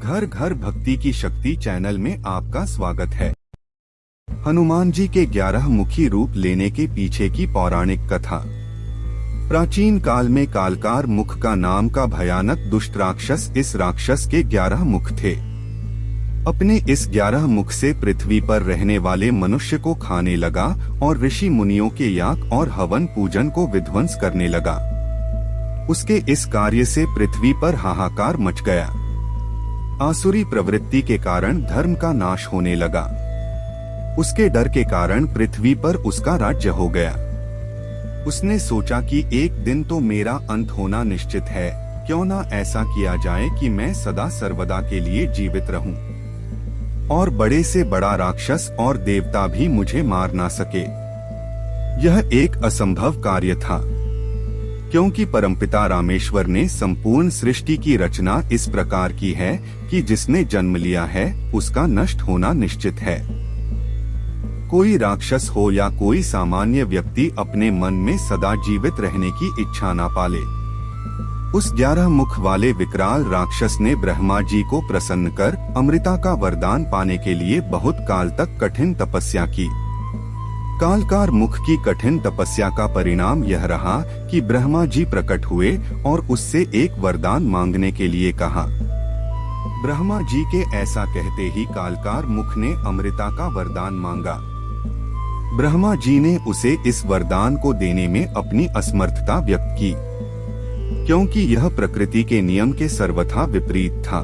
घर घर भक्ति की शक्ति चैनल में आपका स्वागत है। हनुमान जी के 11 मुखी रूप लेने के पीछे की पौराणिक कथा। प्राचीन काल में कालकार मुख का नाम का भयानक दुष्ट राक्षस, इस राक्षस के 11 मुख थे। अपने इस 11 मुख से पृथ्वी पर रहने वाले मनुष्य को खाने लगा और ऋषि मुनियों के याग और हवन पूजन को विध्वंस करने लगा। उसके इस कार्य से पृथ्वी पर हाहाकार मच गया। आसुरी प्रवृत्ति के कारण धर्म का नाश होने लगा। उसके डर के कारण पृथ्वी पर उसका राज्य हो गया। उसने सोचा कि एक दिन तो मेरा अंत होना निश्चित है, क्यों ना ऐसा किया जाए कि मैं सदा सर्वदा के लिए जीवित रहूं और बड़े से बड़ा राक्षस और देवता भी मुझे मार ना सके। यह एक असंभव कार्य था, क्योंकि परमपिता रामेश्वर ने संपूर्ण सृष्टि की रचना इस प्रकार की है कि जिसने जन्म लिया है उसका नष्ट होना निश्चित है। कोई राक्षस हो या कोई सामान्य व्यक्ति अपने मन में सदा जीवित रहने की इच्छा न पाले। उस 11 मुख वाले विकराल राक्षस ने ब्रह्मा जी को प्रसन्न कर अमृता का वरदान पाने के लिए बहुत काल तक कठिन तपस्या की। कालकार मुख की कठिन तपस्या का परिणाम यह रहा कि ब्रह्मा जी प्रकट हुए और उससे एक वरदान मांगने के लिए कहा। ब्रह्मा जी के ऐसा कहते ही कालकार मुख ने अमृता का वरदान मांगा। ब्रह्मा जी ने उसे इस वरदान को देने में अपनी असमर्थता व्यक्त की, क्योंकि यह प्रकृति के नियम के सर्वथा विपरीत था।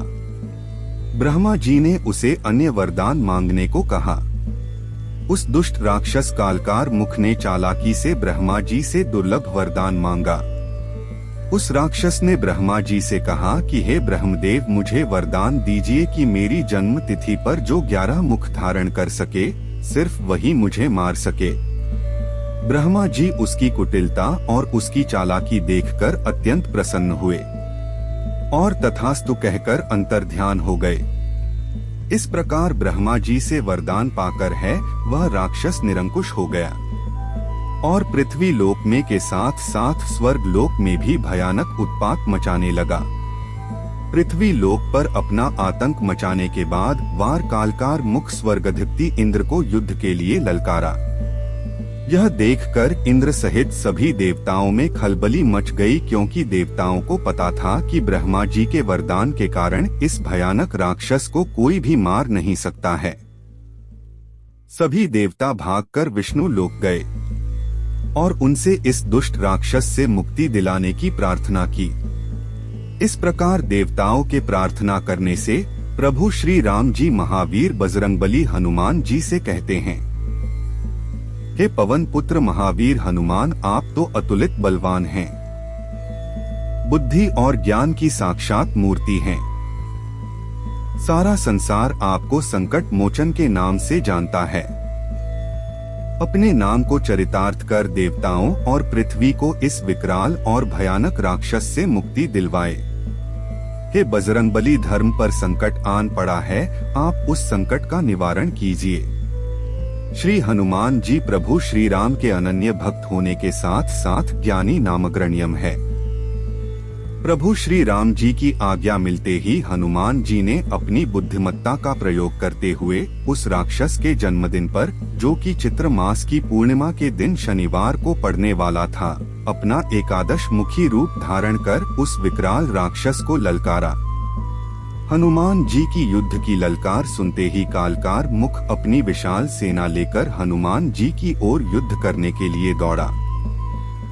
ब्रह्मा जी ने उसे अन्य वरदान मांगने को कहा। उस दुष्ट राक्षस कालकार मुख ने चालाकी से ब्रह्मा जी से दुर्लभ वरदान मांगा। उस राक्षस ने ब्रह्मा जी से कहा कि हे ब्रह्मदेव, मुझे वरदान दीजिए कि मेरी जन्म तिथि पर जो 11 मुख धारण कर सके, सिर्फ वही मुझे मार सके। ब्रह्मा जी उसकी कुटिलता और उसकी चालाकी देखकर अत्यंत प्रसन्न हुए और तथास्तु कहकर अंतर्ध्यान हो गए। इस प्रकार ब्रह्मा जी से वरदान पाकर है वह राक्षस निरंकुश हो गया और पृथ्वी लोक में के साथ साथ स्वर्ग लोक में भी भयानक उत्पात मचाने लगा। पृथ्वी लोक पर अपना आतंक मचाने के बाद वार कालकार मुख स्वर्गाधिपति इंद्र को युद्ध के लिए ललकारा। यह देखकर इंद्र सहित सभी देवताओं में खलबली मच गई, क्योंकि देवताओं को पता था कि ब्रह्मा जी के वरदान के कारण इस भयानक राक्षस को कोई भी मार नहीं सकता है। सभी देवता भागकर विष्णु लोक गए और उनसे इस दुष्ट राक्षस से मुक्ति दिलाने की प्रार्थना की। इस प्रकार देवताओं के प्रार्थना करने से प्रभु श्री राम जी महावीर बजरंगबली हनुमान जी से कहते हैं, हे पवन पुत्र महावीर हनुमान, आप तो अतुलित बलवान हैं, बुद्धि और ज्ञान की साक्षात मूर्ति हैं। सारा संसार आपको संकट मोचन के नाम से जानता है। अपने नाम को चरितार्थ कर देवताओं और पृथ्वी को इस विकराल और भयानक राक्षस से मुक्ति दिलवाए। हे बजरंगबली, धर्म पर संकट आन पड़ा है, आप उस संकट का निवारण कीजिए। श्री हनुमान जी प्रभु श्री राम के अनन्य भक्त होने के साथ साथ ज्ञानी नामग्रण्यम है। प्रभु श्री राम जी की आज्ञा मिलते ही हनुमान जी ने अपनी बुद्धिमत्ता का प्रयोग करते हुए उस राक्षस के जन्मदिन पर, जो कि चित्र मास की पूर्णिमा के दिन शनिवार को पड़ने वाला था, अपना एकादश मुखी रूप धारण कर उस विकराल राक्षस को ललकारा। हनुमान जी की युद्ध की ललकार सुनते ही कालकार मुख अपनी विशाल सेना लेकर हनुमान जी की ओर युद्ध करने के लिए दौड़ा।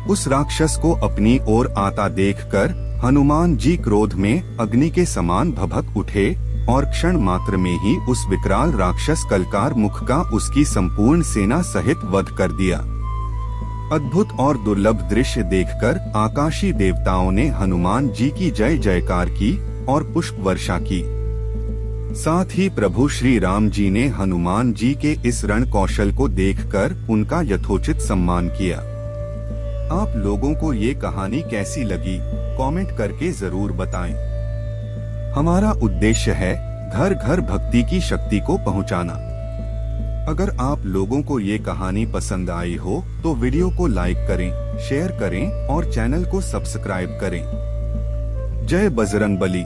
उस राक्षस को अपनी ओर आता देखकर हनुमान जी क्रोध में अग्नि के समान भभक उठे और क्षण मात्र में ही उस विकराल राक्षस कलकार मुख का उसकी संपूर्ण सेना सहित वध कर दिया। अद्भुत और दुर्लभ दृश्य देखकर आकाशी देवताओं ने हनुमान जी की जय जयकार की और पुष्प वर्षा की। साथ ही प्रभु श्री राम जी ने हनुमान जी के इस रण कौशल को देखकर उनका यथोचित सम्मान किया। आप लोगों को ये कहानी कैसी लगी, कमेंट करके जरूर बताएं। हमारा उद्देश्य है घर घर भक्ति की शक्ति को पहुंचाना। अगर आप लोगों को ये कहानी पसंद आई हो तो वीडियो को लाइक करें, शेयर करें और चैनल को सब्सक्राइब करें। जय बजरंगबली।